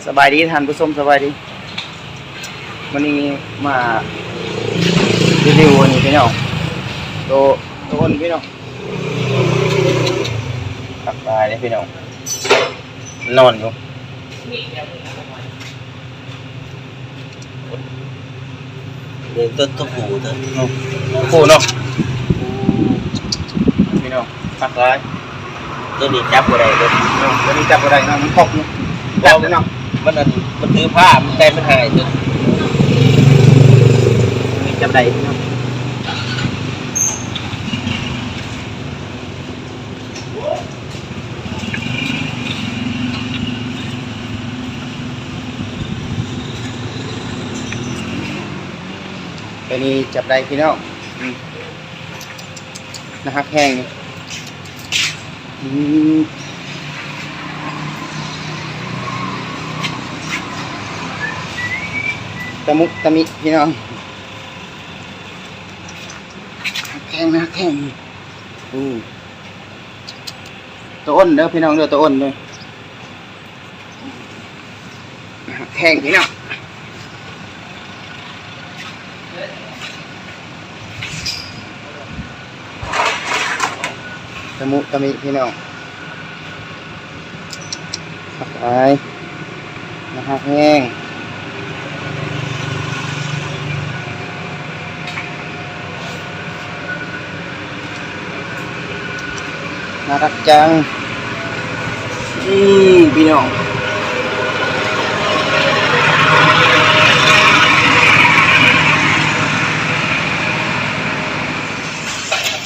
สบายดีท่านผู้ชมสบายดีวันนี้มารีวิววันนี้พี่น้องโตอ้นพี่น้องตักปลาเลยพี่น้องนอนอยู่เดินต้นตัวผูเถอะคู่เนาะพี่น้องตักปลาตัวนี้จับอะไรเลยตัวนี้จับอะไรนะมันครบเนาะจับเนาะมันถือผ้ามันใจมันหายจนมีจับได้เนาะตัวนี้จับได้พี่น้องนะครับแห้งตะมุตะมิพี่น้องแข็งนะแข็งตัวอ้นเด้อพี่น้องเด้อตัวอ้นเลยแข็งพี่น้องตะมุตะมิพี่น้องไปนะครับแห้งน่ารักจังพี่น้อง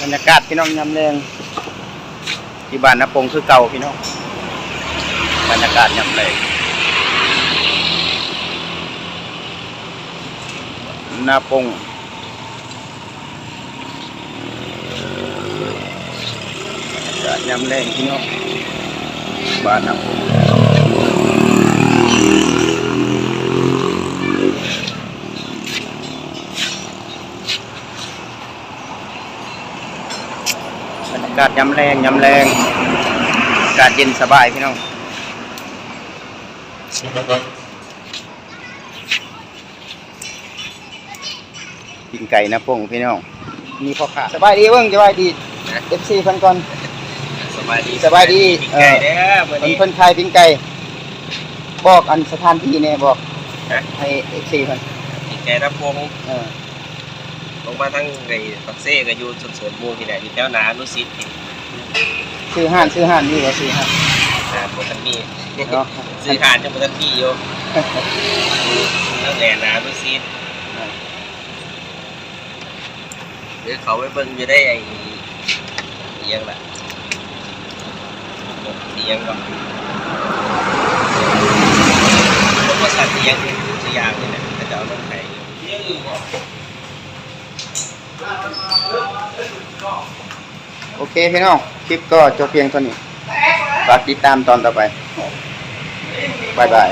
บรรยากาศพี่น้องยามแรงที่บ้านนาปงคือเก่าพี่น้องบรรยากาศยามแรงนาปงยำแรงพี่น้องบ้านนาปงบรรยากาศยำแรงอากาศเย็นสบายพี่น้องกินไก่นาปงพี่น้องมีพ่อค้าสบายดีเบิ้งสบายดีFC พันก่อนสบายดีไก่เด้อวันนี้เพิ่นขายปิ้งไก่บอกอันสถานที่เนี่ยบอกให้ FC เพิ่นไก่น้ำพงลงมาทั้งไก่ปักเซ่กับยูสวนมูที่ไหนอยู่แถวนานุสิตซื้อห่านนี่ว่าซื้อห่านบนทันมีซื้อห่านจะบนทันมีอยู่แล้วแหล่นานุสิตหรือเขาไปเบิ่งอยู่ได้ไอ้ยังแหละเตียงก่อนผมว่าสัตว์เตียงสยามนี่แหละแต่จะเอาลงไข่โอเคพี่น้องคลิปก็จบเพียงเท่านี้ฝากติดตามตอนต่อไปบ๊ายบาย